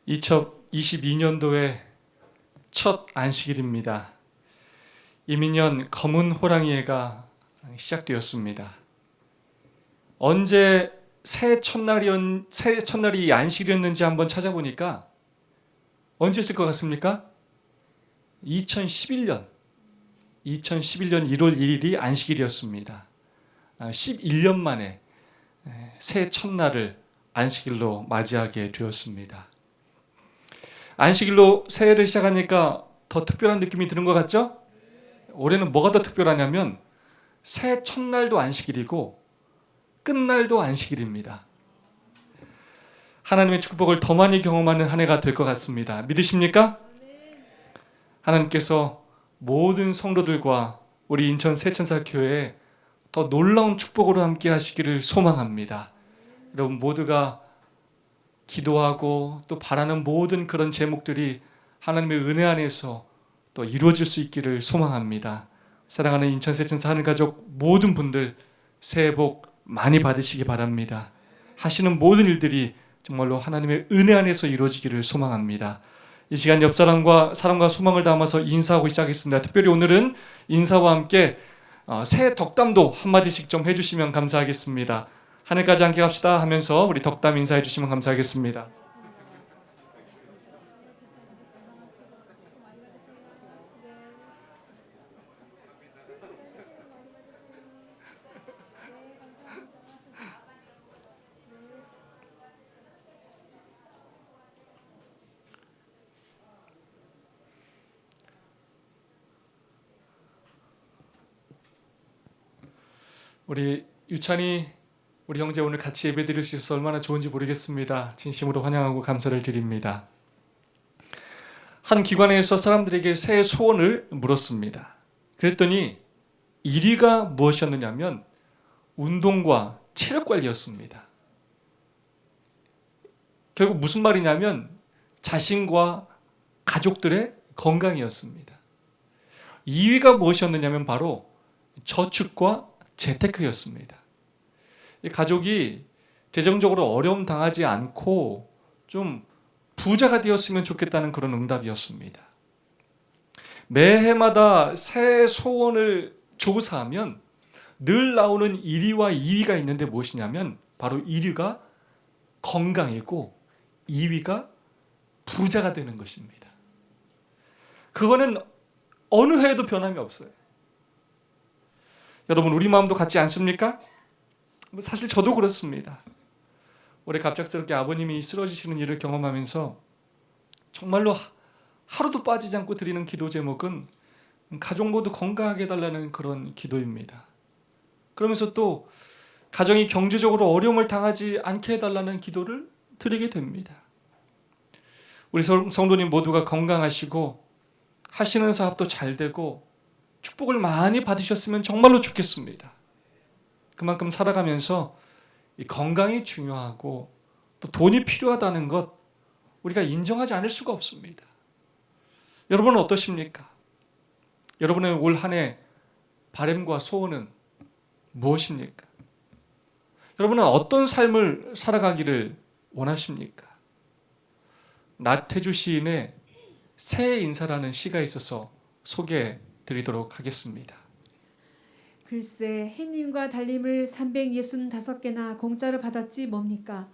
2022년도의 첫 안식일입니다. 이민년 검은 호랑이해가 시작되었습니다. 언제 새해 첫날이 안식일이었는지 한번 찾아보니까 언제였을 것 같습니까? 2011년 1월 1일이 안식일이었습니다. 11년 만에 새해 첫날을 안식일로 맞이하게 되었습니다. 안식일로 새해를 시작하니까 더 특별한 느낌이 드는 것 같죠? 올해는 뭐가 더 특별하냐면 새해 첫날도 안식일이고 끝날도 안식일입니다. 하나님의 축복을 더 많이 경험하는 한 해가 될 것 같습니다. 믿으십니까? 하나님께서 모든 성도들과 우리 인천 새천사교회에 더 놀라운 축복으로 함께 하시기를 소망합니다. 여러분 모두가 기도하고 또 바라는 모든 그런 제목들이 하나님의 은혜 안에서 또 이루어질 수 있기를 소망합니다. 사랑하는 인천 새천사 하늘가족 모든 분들 새해 복 많이 받으시기 바랍니다. 하시는 모든 일들이 정말로 하나님의 은혜 안에서 이루어지기를 소망합니다. 이 시간 옆 사람과 사랑과 소망을 담아서 인사하고 시작하겠습니다. 특별히 오늘은 인사와 함께 새해 덕담도 한마디씩 좀 해주시면 감사하겠습니다. 하늘까지 함께 갑시다 하면서 우리 덕담 인사해 주시면 감사하겠습니다. 우리 유찬이 우리 형제 오늘 같이 예배드릴 수 있어서 얼마나 좋은지 모르겠습니다. 진심으로 환영하고 감사를 드립니다. 한 기관에서 사람들에게 새해 소원을 물었습니다. 그랬더니 1위가 무엇이었느냐면 운동과 체력 관리였습니다. 결국 무슨 말이냐면 자신과 가족들의 건강이었습니다. 2위가 무엇이었느냐면 바로 저축과 재테크였습니다. 가족이 재정적으로 어려움 당하지 않고 좀 부자가 되었으면 좋겠다는 그런 응답이었습니다. 매해마다 새해 소원을 조사하면 늘 나오는 1위와 2위가 있는데 무엇이냐면 바로 1위가 건강이고 2위가 부자가 되는 것입니다. 그거는 어느 해에도 변함이 없어요. 여러분 우리 마음도 같지 않습니까? 사실 저도 그렇습니다. 올해 갑작스럽게 아버님이 쓰러지시는 일을 경험하면서 정말로 하루도 빠지지 않고 드리는 기도 제목은 가족 모두 건강하게 해달라는 그런 기도입니다. 그러면서 또 가정이 경제적으로 어려움을 당하지 않게 해달라는 기도를 드리게 됩니다. 우리 성도님 모두가 건강하시고 하시는 사업도 잘 되고 축복을 많이 받으셨으면 정말로 좋겠습니다. 그만큼 살아가면서 이 건강이 중요하고 또 돈이 필요하다는 것 우리가 인정하지 않을 수가 없습니다. 여러분은 어떠십니까? 여러분의 올 한 해 바람과 소원은 무엇입니까? 여러분은 어떤 삶을 살아가기를 원하십니까? 나태주 시인의 새해 인사라는 시가 있어서 소개해 드리도록 하겠습니다. 글쎄 해님과 달님을 365개나 공짜로 받았지 뭡니까?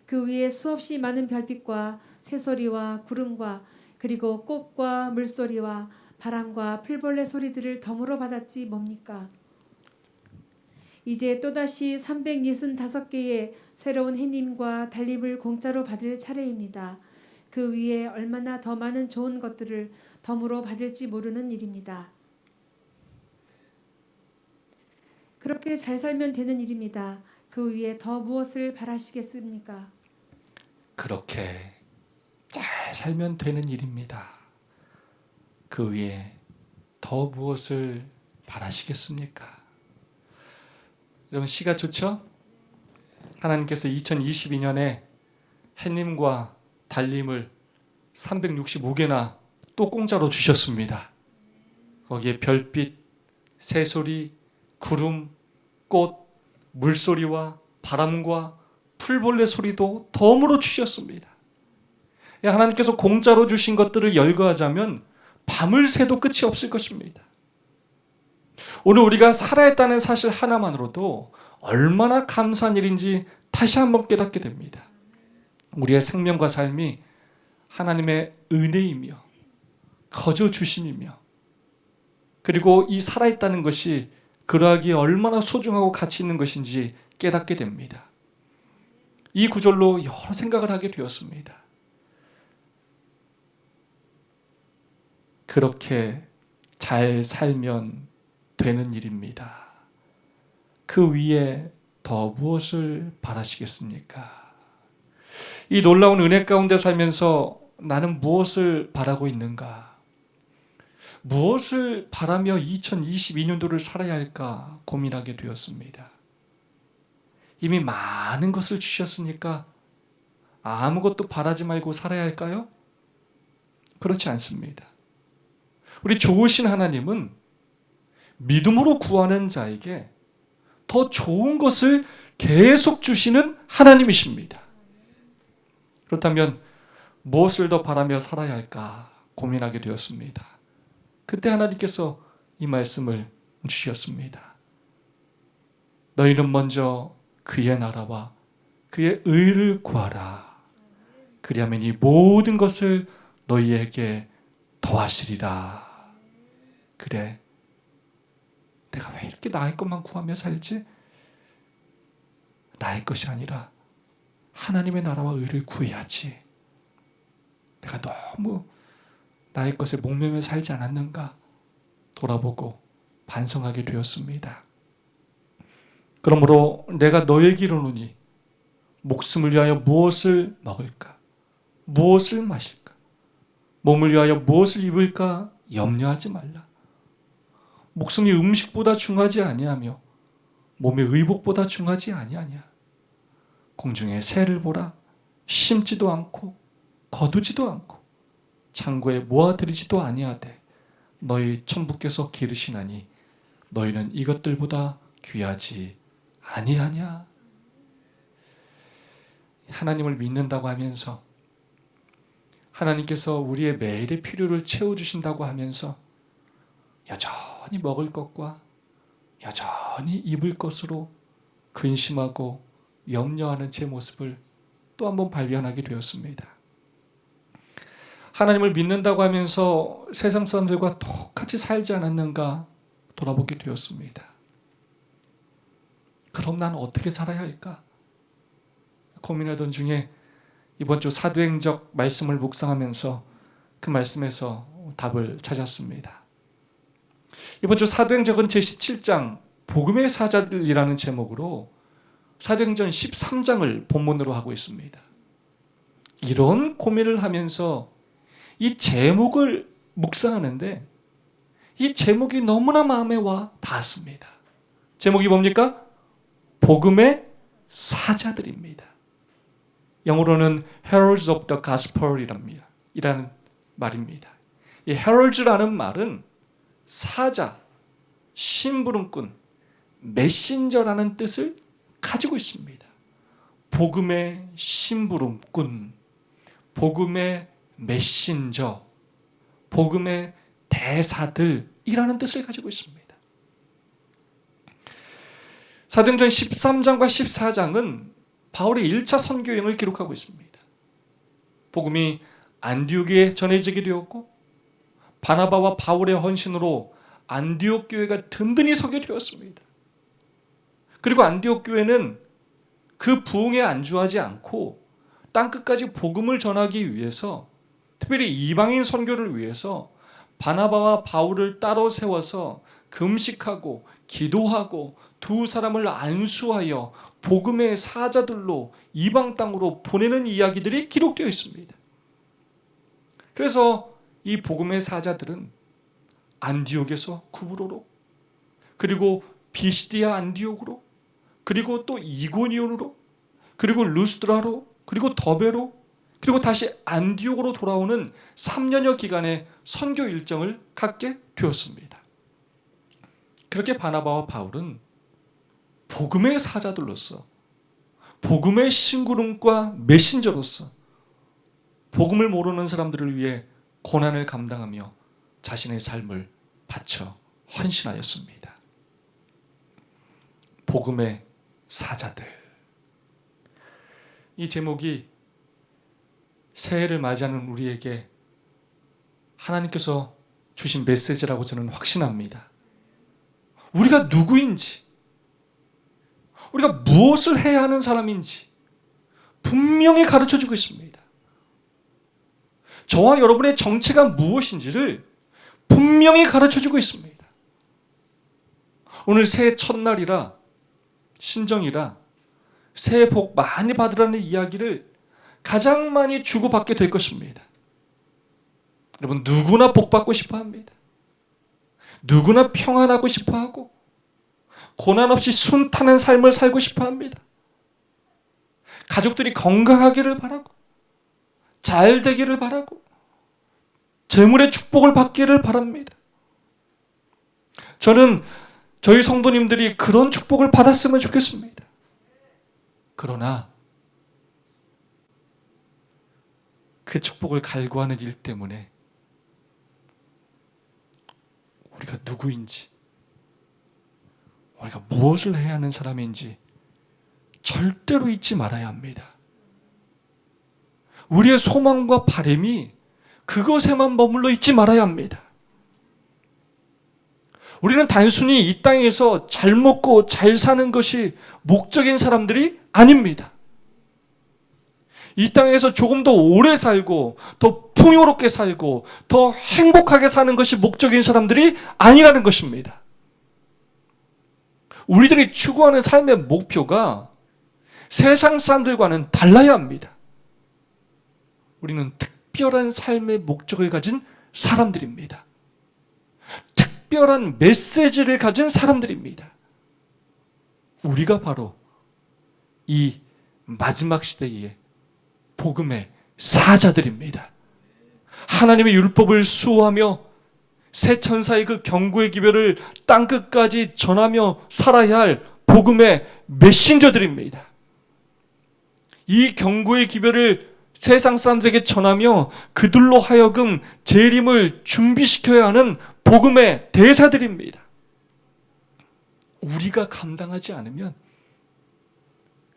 그 위에 수없이 많은 별빛과 새소리와 구름과 그리고 꽃과 물소리와 바람과 풀벌레 소리들을 덤으로 받았지 뭡니까? 이제 또다시 365개의 새로운 해님과 달님을 공짜로 받을 차례입니다. 그 위에 얼마나 더 많은 좋은 것들을 덤으로 받을지 모르는 일입니다. 그렇게 잘 살면 되는 일입니다. 그 위에 더 무엇을 바라시겠습니까? 그렇게 잘 살면 되는 일입니다. 그 위에 더 무엇을 바라시겠습니까? 여러분 시가 좋죠? 하나님께서 2022년에 해님과 달님을 365개나 또 공짜로 주셨습니다. 거기에 별빛, 새소리, 구름, 꽃, 물소리와 바람과 풀벌레 소리도 덤으로 주셨습니다. 하나님께서 공짜로 주신 것들을 열거하자면 밤을 새도 끝이 없을 것입니다. 오늘 우리가 살아있다는 사실 하나만으로도 얼마나 감사한 일인지 다시 한번 깨닫게 됩니다. 우리의 생명과 삶이 하나님의 은혜이며 거저 주심이며, 그리고 이 살아있다는 것이 그러하기에 얼마나 소중하고 가치 있는 것인지 깨닫게 됩니다. 이 구절로 여러 생각을 하게 되었습니다. 그렇게 잘 살면 되는 일입니다. 그 위에 더 무엇을 바라시겠습니까? 이 놀라운 은혜 가운데 살면서 나는 무엇을 바라고 있는가? 무엇을 바라며 2022년도를 살아야 할까 고민하게 되었습니다. 이미 많은 것을 주셨으니까 아무것도 바라지 말고 살아야 할까요? 그렇지 않습니다. 우리 좋으신 하나님은 믿음으로 구하는 자에게 더 좋은 것을 계속 주시는 하나님이십니다. 그렇다면 무엇을 더 바라며 살아야 할까 고민하게 되었습니다. 그때 하나님께서 이 말씀을 주셨습니다. 너희는 먼저 그의 나라와 그의 의를 구하라. 그리하면 이 모든 것을 너희에게 더하시리라. 그래, 내가 왜 이렇게 나의 것만 구하며 살지? 나의 것이 아니라 하나님의 나라와 의를 구해야지. 내가 너무 나의 것에 목매며 살지 않았는가 돌아보고 반성하게 되었습니다. 그러므로 내가 너에게 이르노니 목숨을 위하여 무엇을 먹을까? 무엇을 마실까? 몸을 위하여 무엇을 입을까? 염려하지 말라. 목숨이 음식보다 중하지 아니하며 몸의 의복보다 중하지 아니하냐. 공중의 새를 보라. 심지도 않고 거두지도 않고 창고에 모아들이지도 아니하되 너희 천부께서 기르시나니 너희는 이것들보다 귀하지 아니하냐. 하나님을 믿는다고 하면서, 하나님께서 우리의 매일의 필요를 채워주신다고 하면서 여전히 먹을 것과 여전히 입을 것으로 근심하고 염려하는 제 모습을 또 한번 발견하게 되었습니다. 하나님을 믿는다고 하면서 세상 사람들과 똑같이 살지 않았는가 돌아보게 되었습니다. 그럼 난 어떻게 살아야 할까? 고민하던 중에 이번 주 사도행적 말씀을 묵상하면서 그 말씀에서 답을 찾았습니다. 이번 주 사도행적은 제17장 복음의 사자들이라는 제목으로 사도행전 13장을 본문으로 하고 있습니다. 이런 고민을 하면서 이 제목을 묵상하는데 이 제목이 너무나 마음에 와 닿았습니다. 제목이 뭡니까? 복음의 사자들입니다. 영어로는 Heralds of the Gospel이라는 말입니다. 이 Heralds라는 말은 사자, 심부름꾼, 메신저라는 뜻을 가지고 있습니다. 복음의 심부름꾼, 복음의 메신저, 복음의 대사들이라는 뜻을 가지고 있습니다. 사도행전 13장과 14장은 바울의 1차 선교 여행을 기록하고 있습니다. 복음이 안디옥에 전해지게 되었고 바나바와 바울의 헌신으로 안디옥 교회가 든든히 서게 되었습니다. 그리고 안디옥 교회는 그 부흥에 안주하지 않고 땅끝까지 복음을 전하기 위해서, 특별히 이방인 선교를 위해서 바나바와 바울을 따로 세워서 금식하고 기도하고 두 사람을 안수하여 복음의 사자들로 이방 땅으로 보내는 이야기들이 기록되어 있습니다. 그래서 이 복음의 사자들은 안디옥에서 구브로로, 그리고 비시디아 안디옥으로, 그리고 또 이고니온으로, 그리고 루스드라로, 그리고 더베로, 그리고 다시 안디옥으로 돌아오는 3년여 기간의 선교 일정을 갖게 되었습니다. 그렇게 바나바와 바울은 복음의 사자들로서, 복음의 심부름과 메신저로서 복음을 모르는 사람들을 위해 고난을 감당하며 자신의 삶을 바쳐 헌신하였습니다. 복음의 사자들. 이 제목이 새해를 맞이하는 우리에게 하나님께서 주신 메시지라고 저는 확신합니다. 우리가 누구인지, 우리가 무엇을 해야 하는 사람인지 분명히 가르쳐주고 있습니다. 저와 여러분의 정체가 무엇인지를 분명히 가르쳐주고 있습니다. 오늘 새해 첫날이라, 신정이라 새해 복 많이 받으라는 이야기를 가장 많이 주고받게 될 것입니다. 여러분, 누구나 복 받고 싶어 합니다. 누구나 평안하고 싶어 하고 고난 없이 순탄한 삶을 살고 싶어 합니다. 가족들이 건강하기를 바라고 잘 되기를 바라고 재물의 축복을 받기를 바랍니다. 저는 저희 성도님들이 그런 축복을 받았으면 좋겠습니다. 그러나 그 축복을 갈구하는 일 때문에 우리가 누구인지, 우리가 무엇을 해야 하는 사람인지 절대로 잊지 말아야 합니다. 우리의 소망과 바람이 그것에만 머물러 있지 말아야 합니다. 우리는 단순히 이 땅에서 잘 먹고 잘 사는 것이 목적인 사람들이 아닙니다. 이 땅에서 조금 더 오래 살고 더 풍요롭게 살고 더 행복하게 사는 것이 목적인 사람들이 아니라는 것입니다. 우리들이 추구하는 삶의 목표가 세상 사람들과는 달라야 합니다. 우리는 특별한 삶의 목적을 가진 사람들입니다. 특별한 메시지를 가진 사람들입니다. 우리가 바로 이 마지막 시대의 복음의 사자들입니다. 하나님의 율법을 수호하며 새 천사의 그 경고의 기별을 땅끝까지 전하며 살아야 할 복음의 메신저들입니다. 이 경고의 기별을 세상 사람들에게 전하며 그들로 하여금 재림을 준비시켜야 하는 복음의 대사들입니다. 우리가 감당하지 않으면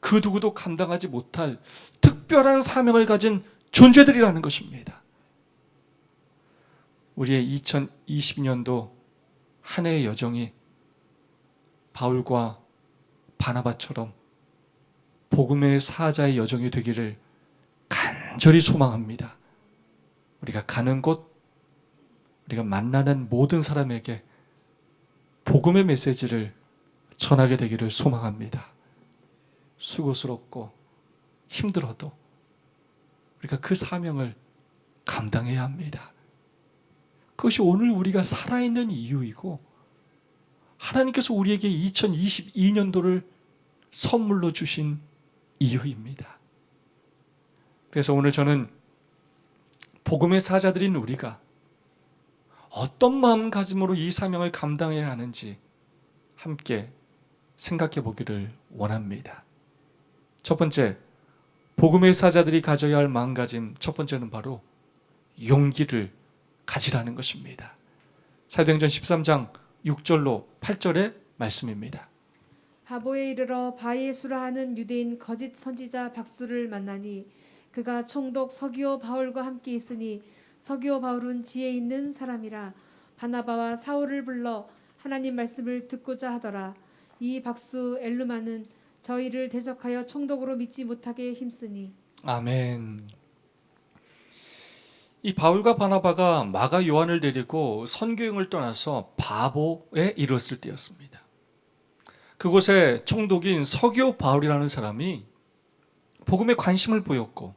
그 누구도 감당하지 못할 특별한 사명을 가진 존재들이라는 것입니다. 우리의 2020년도 한 해의 여정이 바울과 바나바처럼 복음의 사자의 여정이 되기를 간절히 소망합니다. 우리가 가는 곳, 우리가 만나는 모든 사람에게 복음의 메시지를 전하게 되기를 소망합니다. 수고스럽고 힘들어도 우리가 그 사명을 감당해야 합니다. 그것이 오늘 우리가 살아있는 이유이고 하나님께서 우리에게 2022년도를 선물로 주신 이유입니다. 그래서 오늘 저는 복음의 사자들인 우리가 어떤 마음가짐으로 이 사명을 감당해야 하는지 함께 생각해 보기를 원합니다. 첫 번째, 복음의 사자들이 가져야 할 마음가짐, 첫 번째는 바로 용기를 가지라는 것입니다. 사도행전 13장 6절로 8절의 말씀입니다. 바보에 이르러 바예수라 하는 유대인 거짓 선지자 박수를 만나니 그가 총독 서기오 바울과 함께 있으니 서기오 바울은 지혜 있는 사람이라 바나바와 사울을 불러 하나님 말씀을 듣고자 하더라. 이 박수 엘루마는 저희를 대적하여 총독으로 믿지 못하게 힘쓰니. 아멘. 이 바울과 바나바가 마가 요한을 데리고 선교행을 떠나서 바보에 이르렀을 때였습니다. 그곳에 총독인 서기오 바울이라는 사람이 복음에 관심을 보였고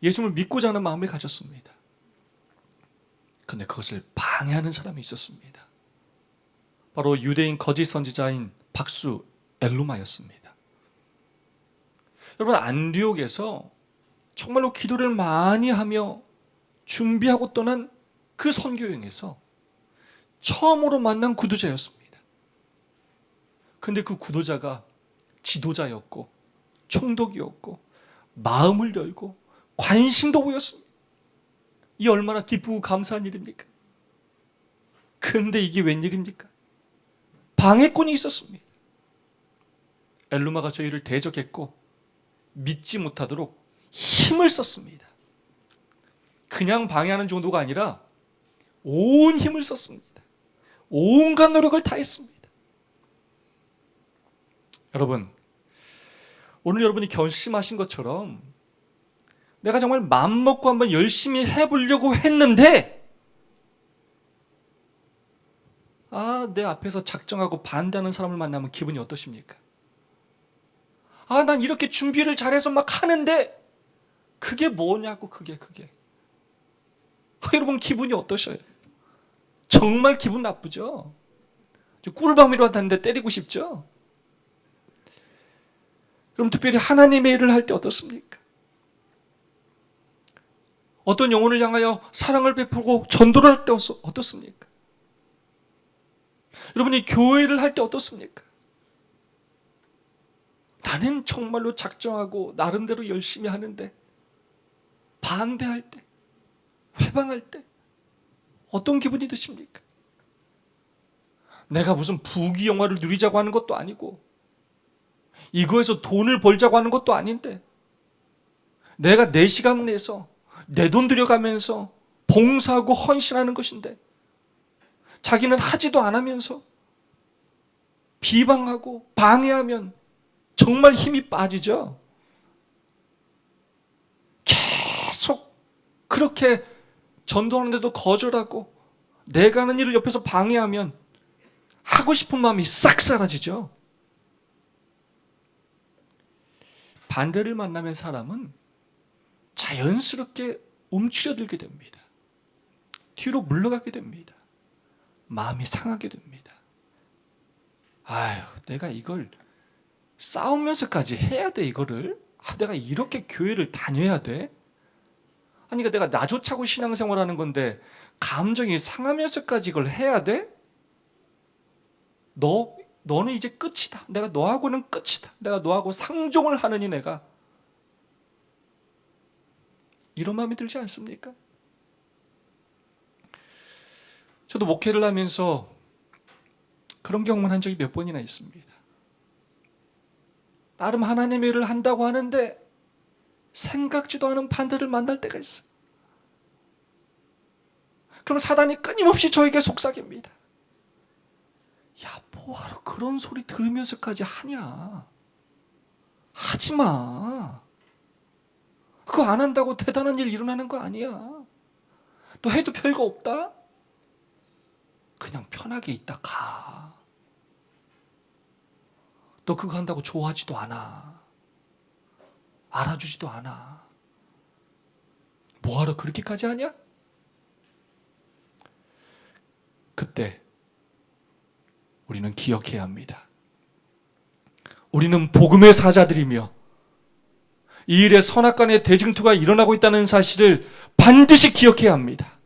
예수를 믿고자 하는 마음을 가졌습니다. 그런데 그것을 방해하는 사람이 있었습니다. 바로 유대인 거짓 선지자인 박수 엘루마였습니다. 여러분, 안디옥에서 정말로 기도를 많이 하며 준비하고 떠난 그 선교행에서 처음으로 만난 구도자였습니다. 근데 그 구도자가 지도자였고 총독이었고 마음을 열고 관심도 보였습니다. 이 얼마나 기쁘고 감사한 일입니까? 근데 이게 웬일입니까? 방해꾼이 있었습니다. 엘루마가 저희를 대적했고 믿지 못하도록 힘을 썼습니다. 그냥 방해하는 정도가 아니라 온 힘을 썼습니다. 온갖 노력을 다했습니다. 여러분, 오늘 여러분이 결심하신 것처럼 내가 정말 마음먹고 한번 열심히 해보려고 했는데 내 앞에서 작정하고 반대하는 사람을 만나면 기분이 어떠십니까? 난 이렇게 준비를 잘해서 막 하는데 그게 뭐냐고. 그게 여러분 기분이 어떠셔요? 정말 기분 나쁘죠? 꿀밤이라도 하는데 때리고 싶죠? 그럼 특별히 하나님의 일을 할 때 어떻습니까? 어떤 영혼을 향하여 사랑을 베풀고 전도를 할 때 어떻습니까? 여러분이 교회를 할 때 어떻습니까? 나는 정말로 작정하고 나름대로 열심히 하는데 반대할 때, 회방할 때 어떤 기분이 드십니까? 내가 무슨 부귀영화를 누리자고 하는 것도 아니고 이거에서 돈을 벌자고 하는 것도 아닌데 내가 내 시간 내서 내 돈 들여가면서 봉사하고 헌신하는 것인데 자기는 하지도 않으면서 비방하고 방해하면 정말 힘이 빠지죠. 계속 그렇게 전도하는데도 거절하고 내가 하는 일을 옆에서 방해하면 하고 싶은 마음이 싹 사라지죠. 반대를 만나면 사람은 자연스럽게 움츠려들게 됩니다. 뒤로 물러가게 됩니다. 마음이 상하게 됩니다. 내가 이걸 싸우면서까지 해야 돼, 이거를? 내가 이렇게 교회를 다녀야 돼? 그러니까 내가 나조차고 신앙생활 하는 건데 감정이 상하면서까지 이걸 해야 돼? 너는 이제 끝이다. 내가 너하고는 끝이다. 내가 너하고 상종을 하느니 내가. 이런 마음이 들지 않습니까? 저도 목회를 하면서 그런 경험을 한 적이 몇 번이나 있습니다. 나름 하나님의 일을 한다고 하는데 생각지도 않은 반대를 만날 때가 있어요. 그럼 사단이 끊임없이 저에게 속삭입니다. 뭐하러 그런 소리 들으면서까지 하냐? 하지 마. 그거 안 한다고 대단한 일 일어나는 거 아니야. 너 해도 별거 없다? 그냥 편하게 있다 가. 너 그거 한다고 좋아하지도 않아. 알아주지도 않아. 뭐하러 그렇게까지 하냐? 그때 우리는 기억해야 합니다. 우리는 복음의 사자들이며 이 일에 선악간의 대징투가 일어나고 있다는 사실을 반드시 기억해야 합니다.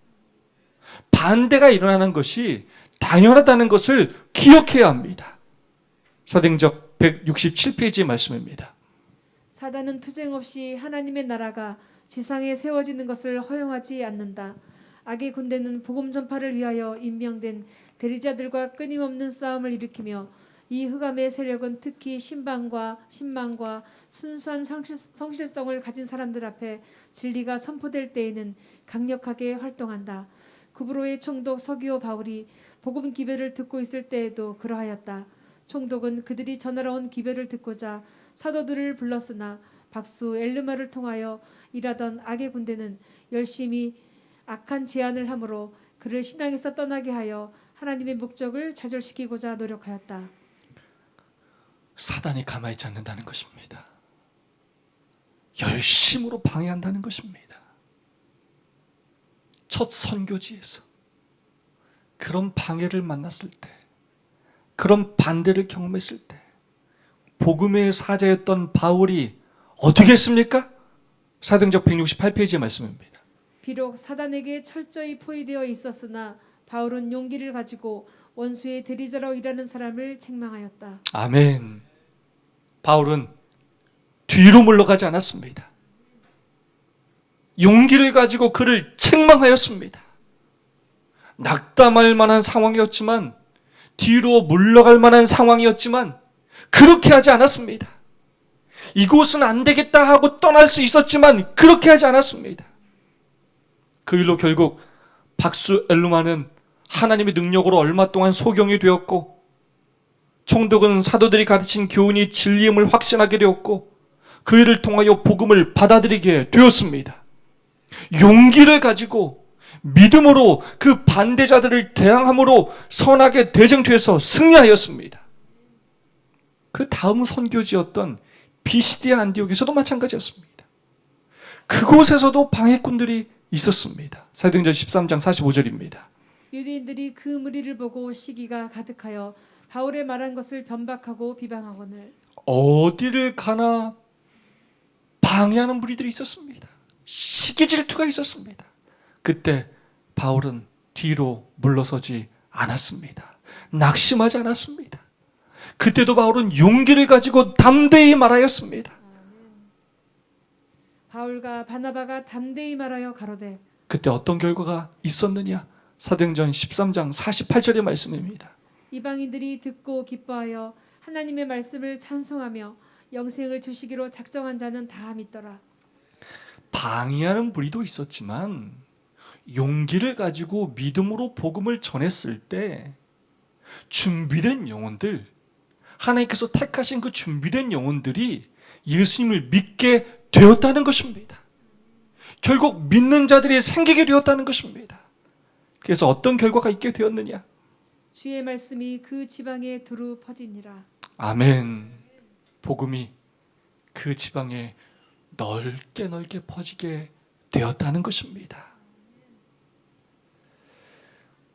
반대가 일어나는 것이 당연하다는 것을 기억해야 합니다. 사도행전 167페이지의 말씀입니다. 사단은 투쟁 없이 하나님의 나라가 지상에 세워지는 것을 허용하지 않는다. 악의 군대는 복음 전파를 위하여 임명된 대리자들과 끊임없는 싸움을 일으키며 이 흑암의 세력은 특히 신망과 순수한 성실성을 가진 사람들 앞에 진리가 선포될 때에는 강력하게 활동한다. 구브로의 총독 서기오 바울이 복음 기별을 듣고 있을 때에도 그러하였다. 총독은 그들이 전하러 온 기별을 듣고자 사도들을 불렀으나 박수 엘르마를 통하여 일하던 악의 군대는 열심히 악한 제안을 하므로 그를 신앙에서 떠나게 하여 하나님의 목적을 좌절시키고자 노력하였다. 사단이 가만히 있지 않는다는 것입니다. 열심으로 방해한다는 것입니다. 첫 선교지에서 그런 방해를 만났을 때, 그런 반대를 경험했을 때 복음의 사자였던 바울이 어떻게 했습니까? 사도행전 168페이지의 말씀입니다. 비록 사단에게 철저히 포위되어 있었으나 바울은 용기를 가지고 원수의 대리자로 일하는 사람을 책망하였다. 아멘. 바울은 뒤로 물러가지 않았습니다. 용기를 가지고 그를 책망하였습니다. 낙담할 만한 상황이었지만, 뒤로 물러갈 만한 상황이었지만 그렇게 하지 않았습니다. 이곳은 안 되겠다 하고 떠날 수 있었지만 그렇게 하지 않았습니다. 그 일로 결국 박수 엘루마는 하나님의 능력으로 얼마 동안 소경이 되었고, 총독은 사도들이 가르친 교훈이 진리임을 확신하게 되었고, 그 일을 통하여 복음을 받아들이게 되었습니다. 용기를 가지고 믿음으로 그 반대자들을 대항함으로 선하게 대쟁투에서 승리하였습니다. 그 다음 선교지였던 비시디아 안디옥에서도 마찬가지였습니다. 그곳에서도 방해꾼들이 있었습니다. 사도행전 13장 45절입니다. 유대인들이 그 무리를 보고 시기가 가득하여 바울의 말한 것을 변박하고 비방하거늘 어디를 가나 방해하는 무리들이 있었습니다. 시기 질투가 있었습니다. 그때 바울은 뒤로 물러서지 않았습니다. 낙심하지 않았습니다. 그때도 바울은 용기를 가지고 담대히 말하였습니다. 바울과 바나바가 담대히 말하여 가로되 그때 어떤 결과가 있었느냐? 사도행전 13장 48절의 말씀입니다. 이방인들이 듣고 기뻐하여 하나님의 말씀을 찬송하며 영생을 주시기로 작정한 자는 다 믿더라. 방해하는 무리도 있었지만 용기를 가지고 믿음으로 복음을 전했을 때 준비된 영혼들, 하나님께서 택하신 그 준비된 영혼들이 예수님을 믿게 되었다는 것입니다. 결국 믿는 자들이 생기게 되었다는 것입니다. 그래서 어떤 결과가 있게 되었느냐? 주의 말씀이 그 지방에 두루 퍼지니라. 아멘. 복음이 그 지방에 넓게 퍼지게 되었다는 것입니다.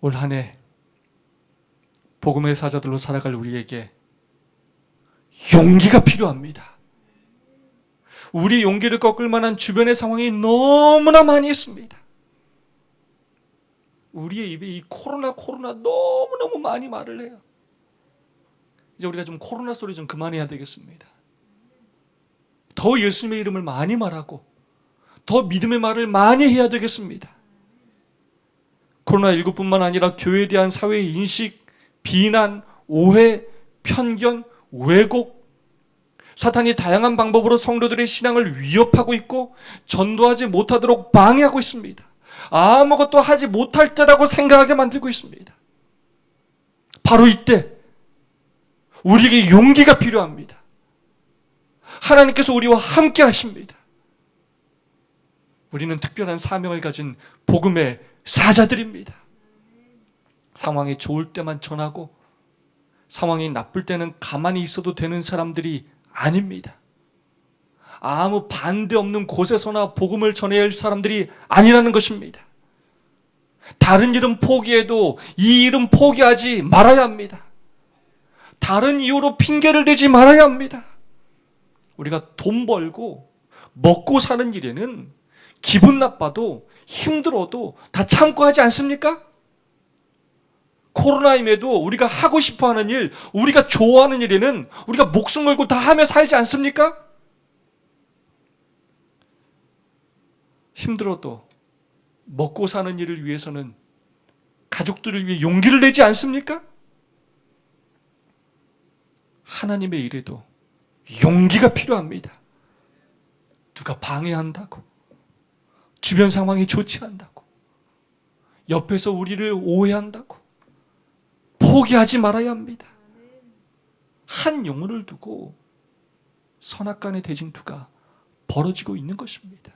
올 한 해 복음의 사자들로 살아갈 우리에게 용기가 필요합니다. 우리 용기를 꺾을 만한 주변의 상황이 너무나 많이 있습니다. 우리의 입에 이 코로나 너무너무 많이 말을 해요. 이제 우리가 좀 코로나 소리 좀 그만해야 되겠습니다. 더 예수님의 이름을 많이 말하고 더 믿음의 말을 많이 해야 되겠습니다. 코로나19뿐만 아니라 교회에 대한 사회의 인식, 비난, 오해, 편견, 왜곡, 사탄이 다양한 방법으로 성도들의 신앙을 위협하고 있고 전도하지 못하도록 방해하고 있습니다. 아무것도 하지 못할 때라고 생각하게 만들고 있습니다. 바로 이때 우리에게 용기가 필요합니다. 하나님께서 우리와 함께 하십니다. 우리는 특별한 사명을 가진 복음의 사자들입니다. 상황이 좋을 때만 전하고 상황이 나쁠 때는 가만히 있어도 되는 사람들이 아닙니다. 아무 반대 없는 곳에서나 복음을 전해야 할 사람들이 아니라는 것입니다. 다른 일은 포기해도 이 일은 포기하지 말아야 합니다. 다른 이유로 핑계를 대지 말아야 합니다. 우리가 돈 벌고 먹고 사는 일에는 기분 나빠도 힘들어도 다 참고 하지 않습니까? 코로나임에도 우리가 하고 싶어하는 일, 우리가 좋아하는 일에는 우리가 목숨 걸고 다 하며 살지 않습니까? 힘들어도 먹고 사는 일을 위해서는 가족들을 위해 용기를 내지 않습니까? 하나님의 일에도 용기가 필요합니다. 누가 방해한다고, 주변 상황이 좋지 않다고, 옆에서 우리를 오해한다고 포기하지 말아야 합니다. 한 영혼을 두고 선악간의 대징투가 벌어지고 있는 것입니다.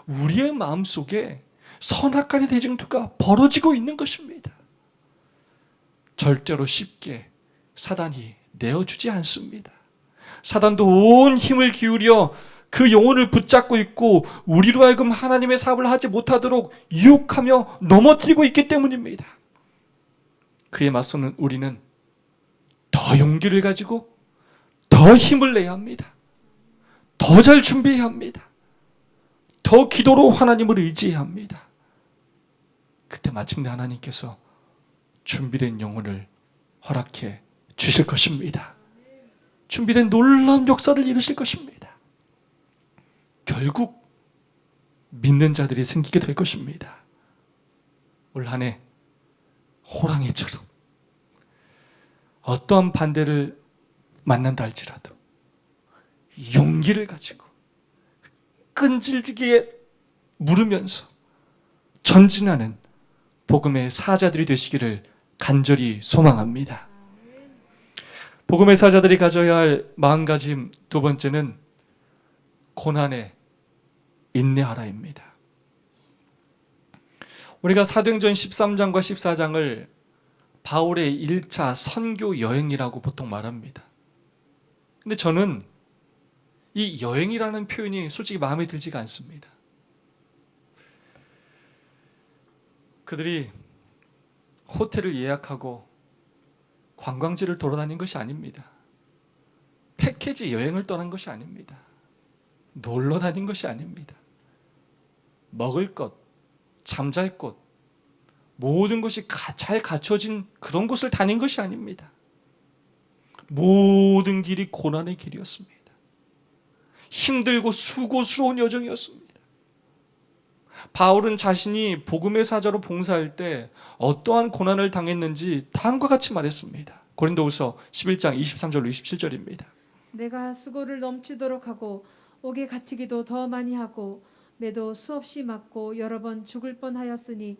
우리의 마음속에 선악간의 대징투가 벌어지고 있는 것입니다. 절대로 쉽게 사단이 내어주지 않습니다. 사단도 온 힘을 기울여 그 영혼을 붙잡고 있고 우리로 하여금 하나님의 사업을 하지 못하도록 유혹하며 넘어뜨리고 있기 때문입니다. 그에 맞서는 우리는 더 용기를 가지고 더 힘을 내야 합니다. 더 잘 준비해야 합니다. 더 기도로 하나님을 의지해야 합니다. 그때 마침내 하나님께서 준비된 영혼을 허락해 주실 것입니다. 준비된 놀라운 역사를 이루실 것입니다. 결국 믿는 자들이 생기게 될 것입니다. 올 한 해 호랑이처럼 어떠한 반대를 만난다 할지라도 용기를 가지고 끈질기게 물으면서 전진하는 복음의 사자들이 되시기를 간절히 소망합니다. 복음의 사자들이 가져야 할 마음가짐 두 번째는 고난에 인내하라입니다. 우리가 사도행전 13장과 14장을 바울의 1차 선교 여행이라고 보통 말합니다. 근데 저는 이 여행이라는 표현이 솔직히 마음에 들지가 않습니다. 그들이 호텔을 예약하고 관광지를 돌아다닌 것이 아닙니다. 패키지 여행을 떠난 것이 아닙니다. 놀러 다닌 것이 아닙니다. 먹을 것, 잠잘 곳, 모든 것이 잘 갖춰진 그런 곳을 다닌 것이 아닙니다. 모든 길이 고난의 길이었습니다. 힘들고 수고스러운 여정이었습니다. 바울은 자신이 복음의 사자로 봉사할 때 어떠한 고난을 당했는지 다음과 같이 말했습니다. 고린도후서 11장 23절로 27절입니다. 내가 수고를 넘치도록 하고 옥에 갇히기도 더 많이 하고 매도 수없이 맞고 여러 번 죽을 뻔하였으니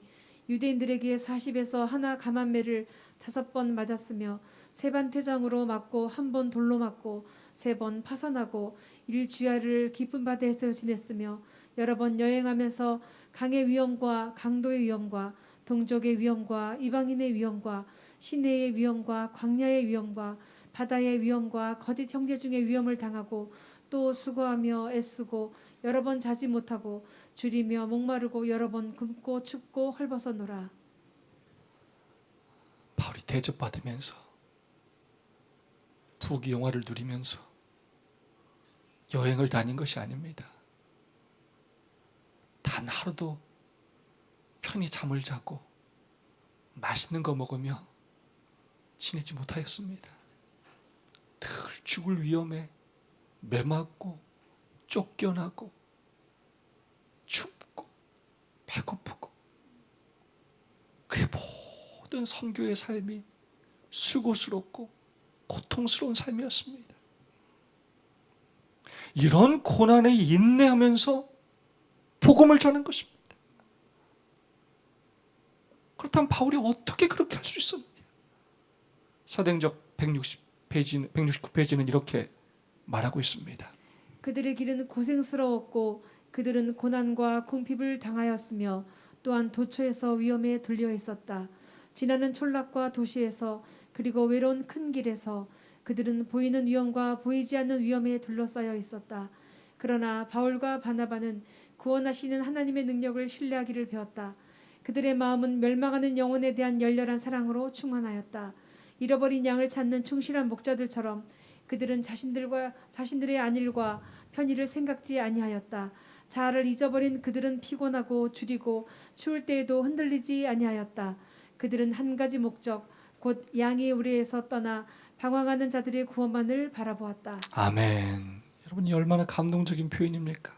유대인들에게 40에서 하나 감한매를 5번 맞았으며 3번 태장으로 맞고 1번 돌로 맞고 3번 파선하고 1주야를 깊은 바다에서 지냈으며 여러 번 여행하면서 강의 위험과 강도의 위험과 동족의 위험과 이방인의 위험과 시내의 위험과 광야의 위험과 바다의 위험과 거짓 형제 중의 위험을 당하고 또 수고하며 애쓰고 여러 번 자지 못하고 줄이며 목마르고 여러 번 굶고 춥고 헐벗어노라. 바울이 대접받으면서 부귀영화를 누리면서 여행을 다닌 것이 아닙니다. 단 하루도 편히 잠을 자고 맛있는 거 먹으며 지내지 못하였습니다. 늘 죽을 위험에 매맞고 쫓겨나고 춥고 배고프고 그의 모든 선교의 삶이 수고스럽고 고통스러운 삶이었습니다. 이런 고난에 인내하면서 복음을 전한 것입니다. 그렇다면 바울이 어떻게 그렇게 할 수 있었느냐? 사도행전 169페이지는 이렇게 말하고 있습니다. 그들의 길은 고생스러웠고 그들은 고난과 궁핍을 당하였으며 또한 도처에서 위험에 들려 있었다. 지나는 촌락과 도시에서 그리고 외로운 큰 길에서 그들은 보이는 위험과 보이지 않는 위험에 둘러싸여 있었다. 그러나 바울과 바나바는 구원하시는 하나님의 능력을 신뢰하기를 배웠다. 그들의 마음은 멸망하는 영혼에 대한 열렬한 사랑으로 충만하였다. 잃어버린 양을 찾는 충실한 목자들처럼 그들은 자신들의 안일과 편의를 생각지 아니하였다. 자아를 잊어버린 그들은 피곤하고 줄이고 추울 때에도 흔들리지 아니하였다. 그들은 한 가지 목적, 곧 양의 우리에서 떠나 방황하는 자들의 구원만을 바라보았다. 아멘. 여러분, 이 얼마나 감동적인 표현입니까?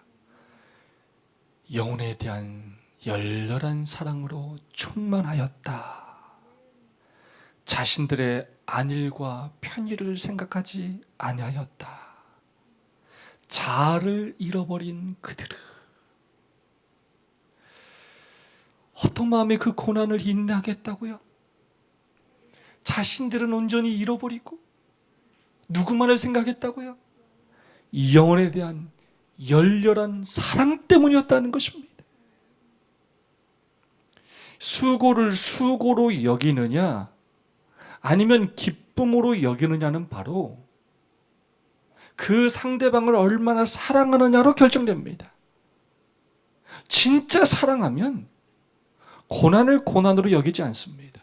영혼에 대한 열렬한 사랑으로 충만하였다. 자신들의 안일과 편의를 생각하지 아니하였다. 자아를 잃어버린 그들은 어떤 마음에 그 고난을 인내하겠다고요? 자신들은 온전히 잃어버리고 누구만을 생각했다고요? 영혼에 대한 열렬한 사랑 때문이었다는 것입니다. 수고를 수고로 여기느냐 아니면 기쁨으로 여기느냐는 바로 그 상대방을 얼마나 사랑하느냐로 결정됩니다. 진짜 사랑하면 고난을 고난으로 여기지 않습니다.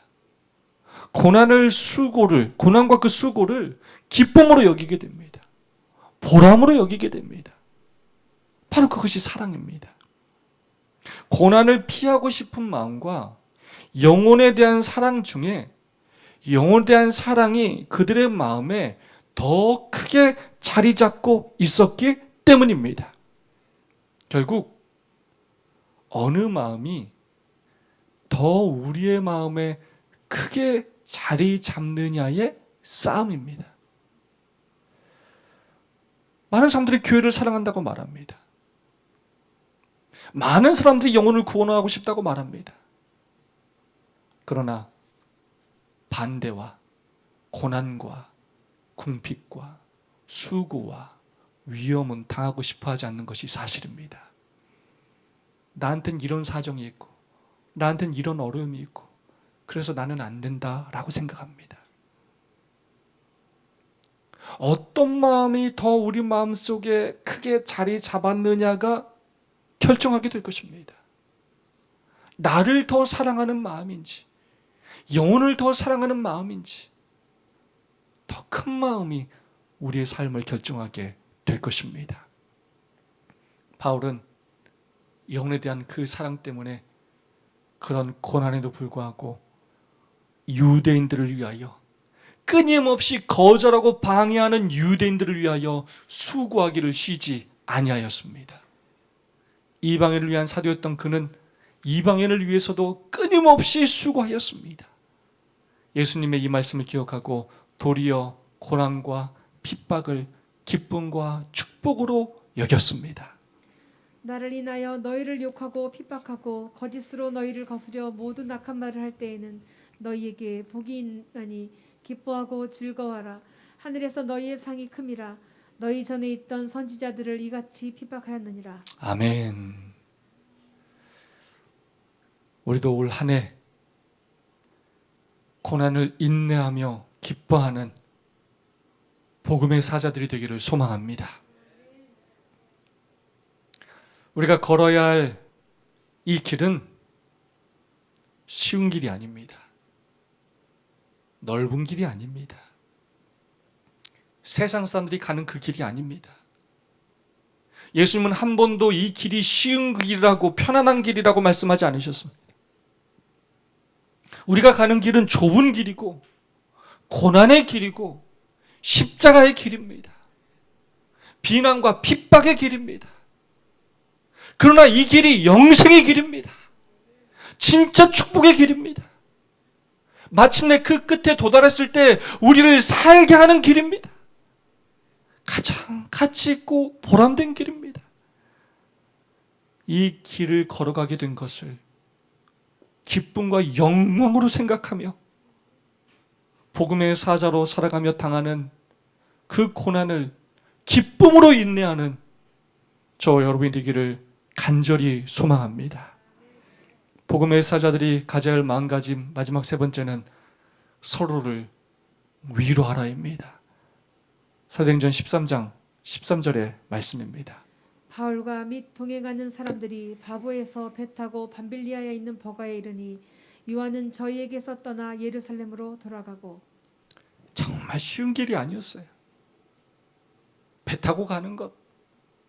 고난과 그 수고를 기쁨으로 여기게 됩니다. 보람으로 여기게 됩니다. 바로 그것이 사랑입니다. 고난을 피하고 싶은 마음과 영혼에 대한 사랑 중에 영혼에 대한 사랑이 그들의 마음에 더 크게 자리 잡고 있었기 때문입니다. 결국 어느 마음이 더 우리의 마음에 크게 자리 잡느냐의 싸움입니다. 많은 사람들이 교회를 사랑한다고 말합니다. 많은 사람들이 영혼을 구원하고 싶다고 말합니다. 그러나 반대와 고난과 궁핍과 수고와 위험은 당하고 싶어 하지 않는 것이 사실입니다. 나한텐 이런 사정이 있고 나한텐 이런 어려움이 있고 그래서 나는 안 된다라고 생각합니다. 어떤 마음이 더 우리 마음속에 크게 자리 잡았느냐가 결정하게 될 것입니다. 나를 더 사랑하는 마음인지 영혼을 더 사랑하는 마음인지 더 큰 마음이 우리의 삶을 결정하게 될 것입니다. 바울은 영혼에 대한 그 사랑 때문에 그런 고난에도 불구하고 유대인들을 위하여 끊임없이 거절하고 방해하는 유대인들을 위하여 수고하기를 쉬지 아니하였습니다. 이방인을 위한 사도였던 그는 이방인을 위해서도 끊임없이 수고하였습니다. 예수님의 이 말씀을 기억하고 도리어 고난과 핍박을 기쁨과 축복으로 여겼습니다. 나를 인하여 너희를 욕하고 핍박하고 거짓으로 너희를 거스려 모두 낙한 말을 할 때에는 너희에게 복이 있나니 기뻐하고 즐거워하라. 하늘에서 너희의 상이 큼이라. 너희 전에 있던 선지자들을 이같이 핍박하였느니라. 아멘. 우리도 올 한 해 고난을 인내하며 기뻐하는 복음의 사자들이 되기를 소망합니다. 우리가 걸어야 할 이 길은 쉬운 길이 아닙니다. 넓은 길이 아닙니다. 세상 사람들이 가는 그 길이 아닙니다. 예수님은 한 번도 이 길이 쉬운 길이라고 편안한 길이라고 말씀하지 않으셨습니다. 우리가 가는 길은 좁은 길이고 고난의 길이고 십자가의 길입니다. 비난과 핍박의 길입니다. 그러나 이 길이 영생의 길입니다. 진짜 축복의 길입니다. 마침내 그 끝에 도달했을 때 우리를 살게 하는 길입니다. 가장 가치 있고 보람된 길입니다. 이 길을 걸어가게 된 것을 기쁨과 영광으로 생각하며 복음의 사자로 살아가며 당하는 그 고난을 기쁨으로 인내하는 저 여러분이 되기를 간절히 소망합니다. 복음의 사자들이 가져야 할 마음가짐 마지막 세 번째는 서로를 위로하라입니다. 사도행전 13장 13절의 말씀입니다. 바울과 및 동행하는 사람들이 바보에서 배 타고 밤빌리아에 있는 버가에 이르니 요한은 저희에게서 떠나 예루살렘으로 돌아가고. 정말 쉬운 길이 아니었어요. 배 타고 가는 것,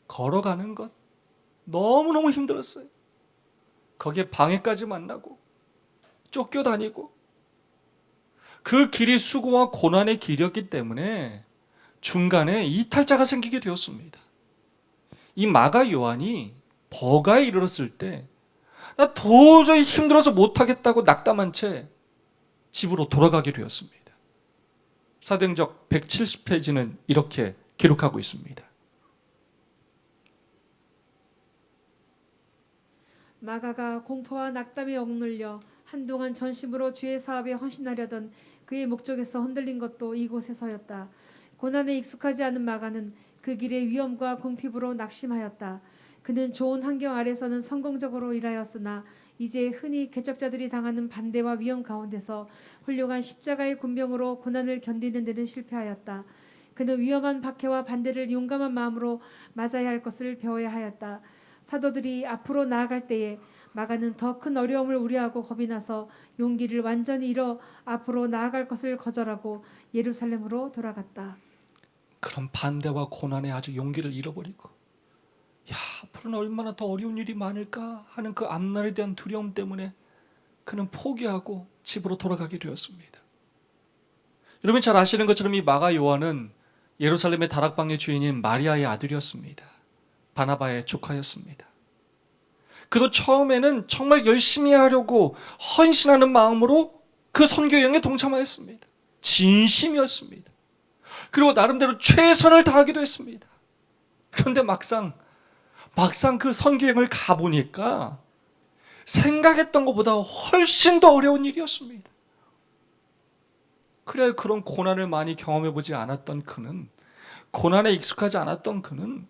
걸어가는 것 너무너무 힘들었어요. 거기에 방해까지 만나고 쫓겨다니고 그 길이 수고와 고난의 길이었기 때문에 중간에 이탈자가 생기게 되었습니다. 이 마가 요한이 버가에 이르렀을 때 나 도저히 힘들어서 못하겠다고 낙담한 채 집으로 돌아가게 되었습니다. 사도행전 170페이지는 이렇게 기록하고 있습니다. 마가가 공포와 낙담에 억눌려 한동안 전심으로 주의 사업에 헌신하려던 그의 목적에서 흔들린 것도 이곳에서였다. 고난에 익숙하지 않은 마가는 그 길의 위험과 궁핍으로 낙심하였다. 그는 좋은 환경 아래서는 성공적으로 일하였으나 이제 흔히 개척자들이 당하는 반대와 위험 가운데서 훌륭한 십자가의 군병으로 고난을 견디는 데는 실패하였다. 그는 위험한 박해와 반대를 용감한 마음으로 맞아야 할 것을 배워야 하였다. 사도들이 앞으로 나아갈 때에 마가는 더 큰 어려움을 우려하고 겁이 나서 용기를 완전히 잃어 앞으로 나아갈 것을 거절하고 예루살렘으로 돌아갔다. 그런 반대와 고난에 아주 용기를 잃어버리고 앞으로는 얼마나 더 어려운 일이 많을까 하는 그 앞날에 대한 두려움 때문에 그는 포기하고 집으로 돌아가게 되었습니다. 여러분 잘 아시는 것처럼 이 마가 요한은 예루살렘의 다락방의 주인인 마리아의 아들이었습니다. 바나바의 조카였습니다. 그도 처음에는 정말 열심히 하려고 헌신하는 마음으로 그 선교 여행에 동참하였습니다. 진심이었습니다. 그리고 나름대로 최선을 다하기도 했습니다. 그런데 막상 그 선교 여행을 가보니까 생각했던 것보다 훨씬 더 어려운 일이었습니다. 그래, 그런 고난을 많이 경험해보지 않았던 그는, 고난에 익숙하지 않았던 그는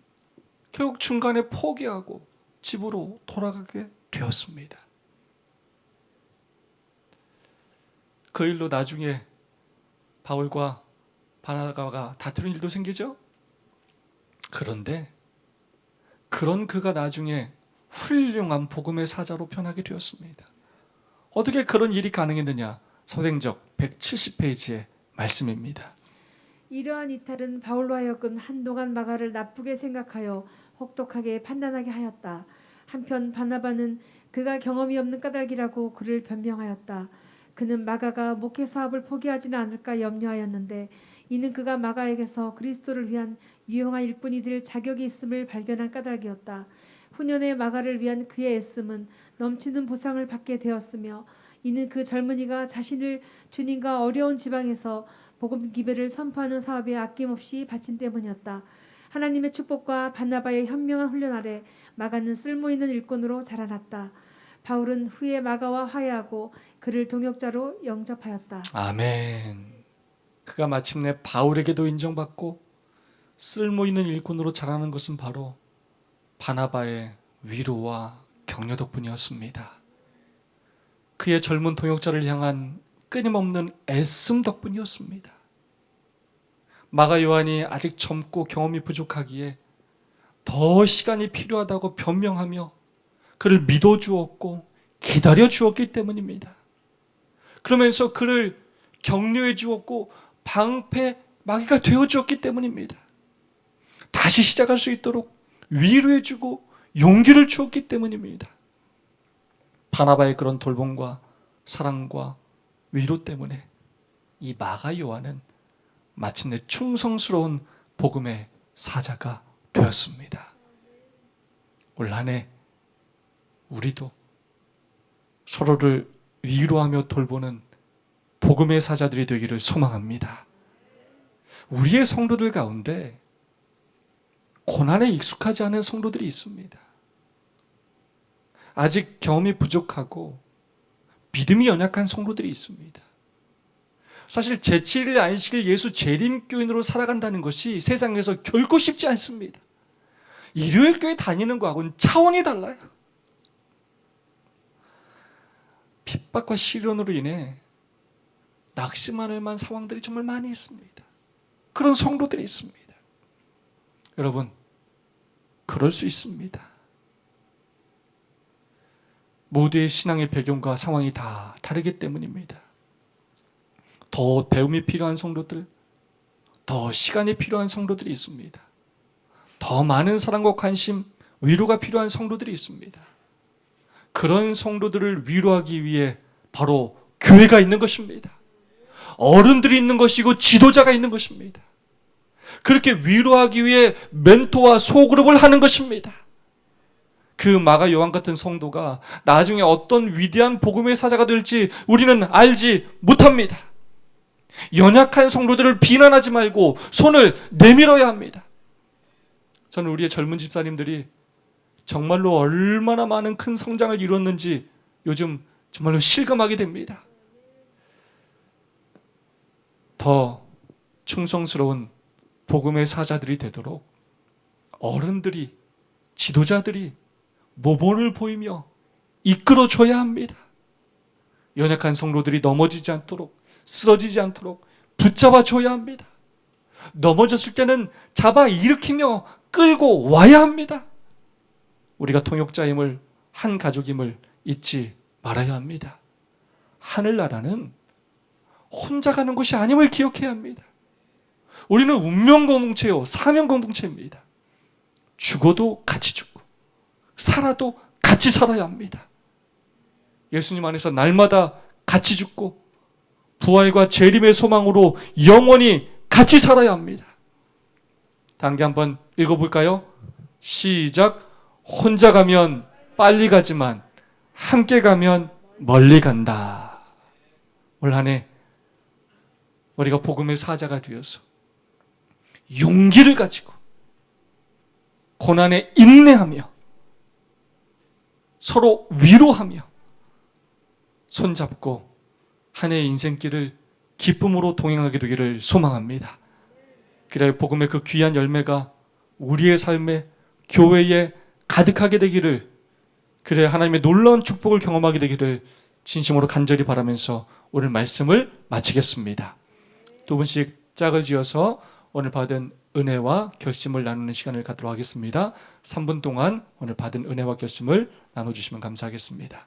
결국 중간에 포기하고 집으로 돌아가게 되었습니다. 그 일로 나중에 바울과 바나바가 다투는 일도 생기죠. 그런데 그런 그가 나중에 훌륭한 복음의 사자로 변하게 되었습니다. 어떻게 그런 일이 가능했느냐? 사도행적 170페이지의 말씀입니다. 이러한 이탈은 바울로 하여금 한동안 마가를 나쁘게 생각하여 혹독하게 판단하게 하였다. 한편 바나바는 그가 경험이 없는 까닭이라고 그를 변명하였다. 그는 마가가 목회 사업을 포기하지는 않을까 염려하였는데 이는 그가 마가에게서 그리스도를 위한 유용한 일꾼이 될 자격이 있음을 발견한 까닭이었다. 후년에 마가를 위한 그의 애씀은 넘치는 보상을 받게 되었으며 이는 그 젊은이가 자신을 주님과 어려운 지방에서 복음 기배를 선포하는 사업에 아낌없이 바친 때문이었다. 하나님의 축복과 바나바의 현명한 훈련 아래 마가는 쓸모있는 일꾼으로 자라났다. 바울은 후에 마가와 화해하고 그를 동역자로 영접하였다. 아멘. 그가 마침내 바울에게도 인정받고 쓸모있는 일꾼으로 자라는 것은 바로 바나바의 위로와 격려 덕분이었습니다. 그의 젊은 동역자를 향한 끊임없는 애씀 덕분이었습니다. 마가 요한이 아직 젊고 경험이 부족하기에 더 시간이 필요하다고 변명하며 그를 믿어주었고 기다려주었기 때문입니다. 그러면서 그를 격려해 주었고 방패막이가 되어주었기 때문입니다. 다시 시작할 수 있도록 위로해주고 용기를 주었기 때문입니다. 바나바의 그런 돌봄과 사랑과 위로 때문에 이 마가 요한은 마침내 충성스러운 복음의 사자가 되었습니다. 올 한 해 우리도 서로를 위로하며 돌보는 복음의 사자들이 되기를 소망합니다. 우리의 성도들 가운데 고난에 익숙하지 않은 성도들이 있습니다. 아직 경험이 부족하고 믿음이 연약한 성도들이 있습니다. 사실 제7일 안식일 예수 재림교인으로 살아간다는 것이 세상에서 결코 쉽지 않습니다. 일요일 교회 다니는 거하고는 차원이 달라요. 핍박과 시련으로 인해 낙심할 만한 상황들이 정말 많이 있습니다. 그런 성도들이 있습니다. 여러분, 그럴 수 있습니다. 모두의 신앙의 배경과 상황이 다 다르기 때문입니다. 더 배움이 필요한 성도들, 더 시간이 필요한 성도들이 있습니다. 더 많은 사랑과 관심, 위로가 필요한 성도들이 있습니다. 그런 성도들을 위로하기 위해 바로 교회가 있는 것입니다. 어른들이 있는 것이고 지도자가 있는 것입니다. 그렇게 위로하기 위해 멘토와 소그룹을 하는 것입니다. 그 마가 요한 같은 성도가 나중에 어떤 위대한 복음의 사자가 될지 우리는 알지 못합니다. 연약한 성도들을 비난하지 말고 손을 내밀어야 합니다. 저는 우리의 젊은 집사님들이 정말로 얼마나 많은 큰 성장을 이뤘는지 요즘 정말로 실감하게 됩니다. 더 충성스러운 복음의 사자들이 되도록 어른들이, 지도자들이 모범을 보이며 이끌어줘야 합니다. 연약한 성도들이 넘어지지 않도록, 쓰러지지 않도록 붙잡아줘야 합니다. 넘어졌을 때는 잡아 일으키며 끌고 와야 합니다. 우리가 통역자임을, 한 가족임을 잊지 말아야 합니다. 하늘나라는 혼자 가는 곳이 아님을 기억해야 합니다. 우리는 운명 공동체요, 사명 공동체입니다. 죽어도 같이 죽고 살아도 같이 살아야 합니다. 예수님 안에서 날마다 같이 죽고 부활과 재림의 소망으로 영원히 같이 살아야 합니다. 단계 한번 읽어볼까요? 시작. 혼자 가면 빨리 가지만 함께 가면 멀리 간다. 올 한 해 우리가 복음의 사자가 되어서 용기를 가지고 고난에 인내하며 서로 위로하며 손잡고 한 해의 인생길을 기쁨으로 동행하게 되기를 소망합니다. 그래야 복음의 그 귀한 열매가 우리의 삶에, 교회에 가득하게 되기를, 그래야 하나님의 놀라운 축복을 경험하게 되기를 진심으로 간절히 바라면서 오늘 말씀을 마치겠습니다. 두 분씩 짝을 지어서 오늘 받은 은혜와 결심을 나누는 시간을 갖도록 하겠습니다. 3분 동안 오늘 받은 은혜와 결심을 나눠주시면 감사하겠습니다.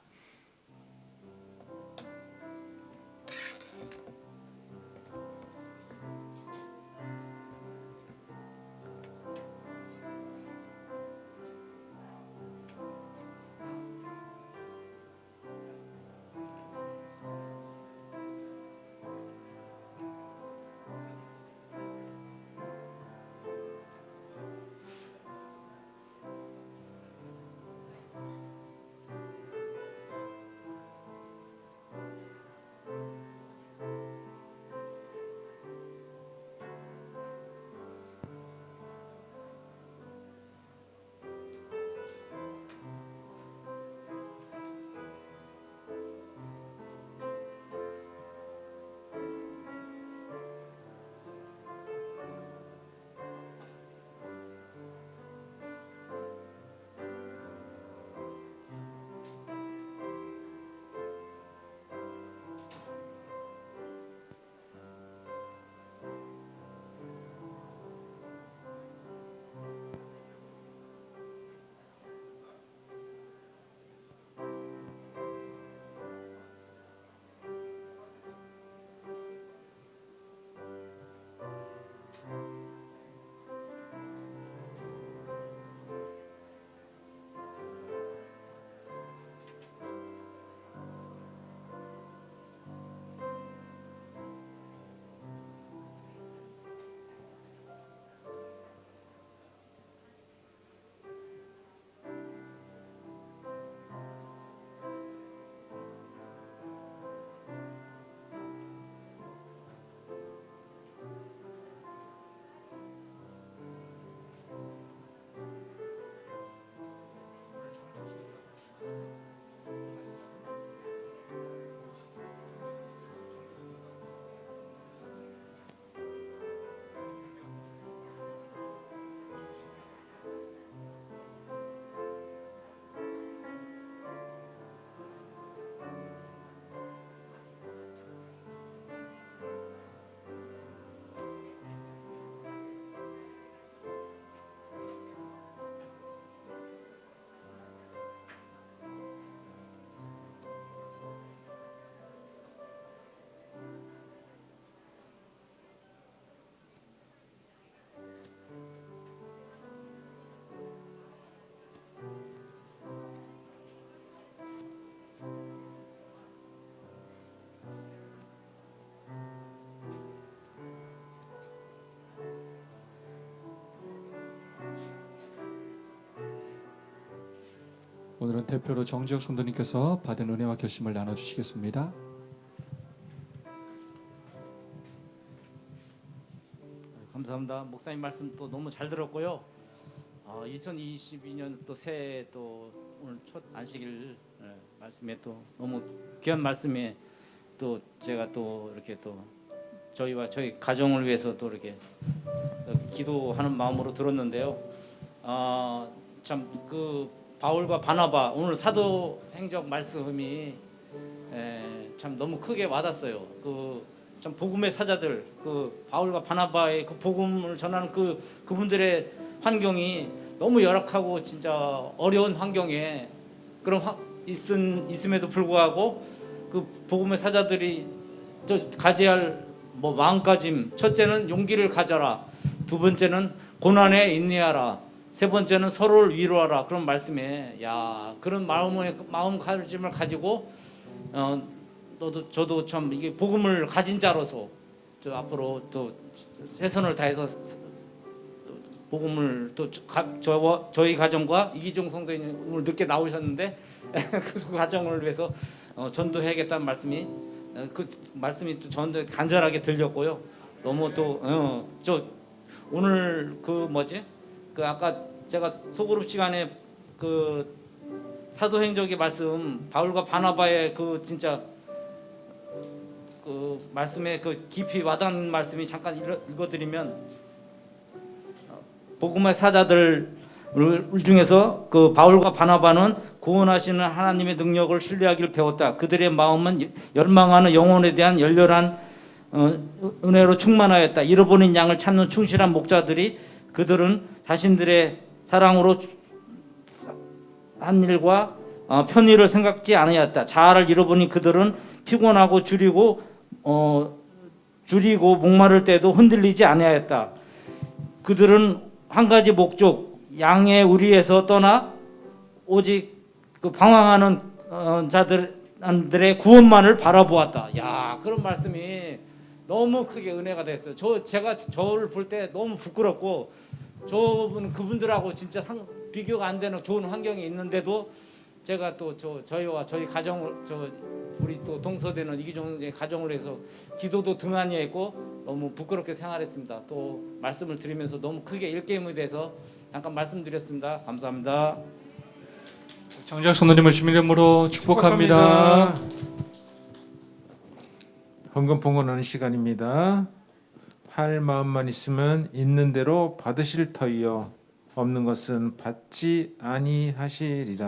오늘은 대표로 정지혁 성도님께서 받은 은혜와 결심을 나눠주시겠습니다. 감사합니다. 목사님 말씀 또 너무 잘 들었고요. 2022년 또 새해 또 오늘 첫 안식일 말씀에 또 너무 귀한 말씀에 또 제가 또 이렇게 또 저희와 저희 가정을 위해서 또 이렇게 기도하는 마음으로 들었는데요. 참 그 바울과 바나바 오늘 사도행적 말씀이 참 너무 크게 와닿았어요. 그 참 복음의 사자들, 그 바울과 바나바의 그 복음을 전하는 그분들의 환경이 너무 열악하고 진짜 어려운 환경에 그런 있음에도 불구하고 그 복음의 사자들이 또 가져야 할 뭐 마음가짐, 첫째는 용기를 가져라, 두 번째는 고난에 인내하라, 세 번째는 서로를 위로하라. 그런 말씀에 그런 마음가짐을 가지고 저도 참 이게 복음을 가진 자로서 저 앞으로 또 최선을 다해서 복음을 또 저희 가정과 이기종 성도님 오늘 늦게 나오셨는데 그 가정을 위해서 전도해야겠다는 말씀이 그 말씀이 또 전도 간절하게 들렸고요. 너무 또 저 오늘 그 아까 제가 소그룹 시간에 그 사도행적의 말씀 바울과 바나바의 그 진짜 그 말씀에 그 깊이 와닿는 말씀이 잠깐 읽어드리면 복음의 사자들 중에서 그 바울과 바나바는 구원하시는 하나님의 능력을 신뢰하기를 배웠다. 그들의 마음은 열망하는 영혼에 대한 열렬한 은혜로 충만하였다. 잃어버린 양을 찾는 충실한 목자들이 그들은 자신들의 사랑으로 한 일과 편의를 생각지 않았다. 자아를 잃어버린 그들은 피곤하고 줄이고 목마를 때도 흔들리지 않았다. 그들은 한 가지 목적, 양의 우리에서 떠나 오직 그 방황하는 자들의 구원만을 바라보았다. 야, 그런 말씀이 너무 크게 은혜가 됐어요. 제가 저를 볼 때 너무 부끄럽고 그분들하고 진짜 비교가 안 되는 좋은 환경이 있는데도 제가 또 저희와 저희 가정을 우리 또 동서되는 이기종 가정을 위해서 기도도 등한히 했고 너무 부끄럽게 생활했습니다. 또 말씀을 드리면서 너무 크게 일깨움이 돼서 잠깐 말씀드렸습니다. 감사합니다. 정작 성도님을 주님 이름으로 축복합니다. 헌금 봉헌하는 시간입니다. 할 마음만 있으면 있는 대로 받으실 터이요 없는 것은 받지 아니하시리라.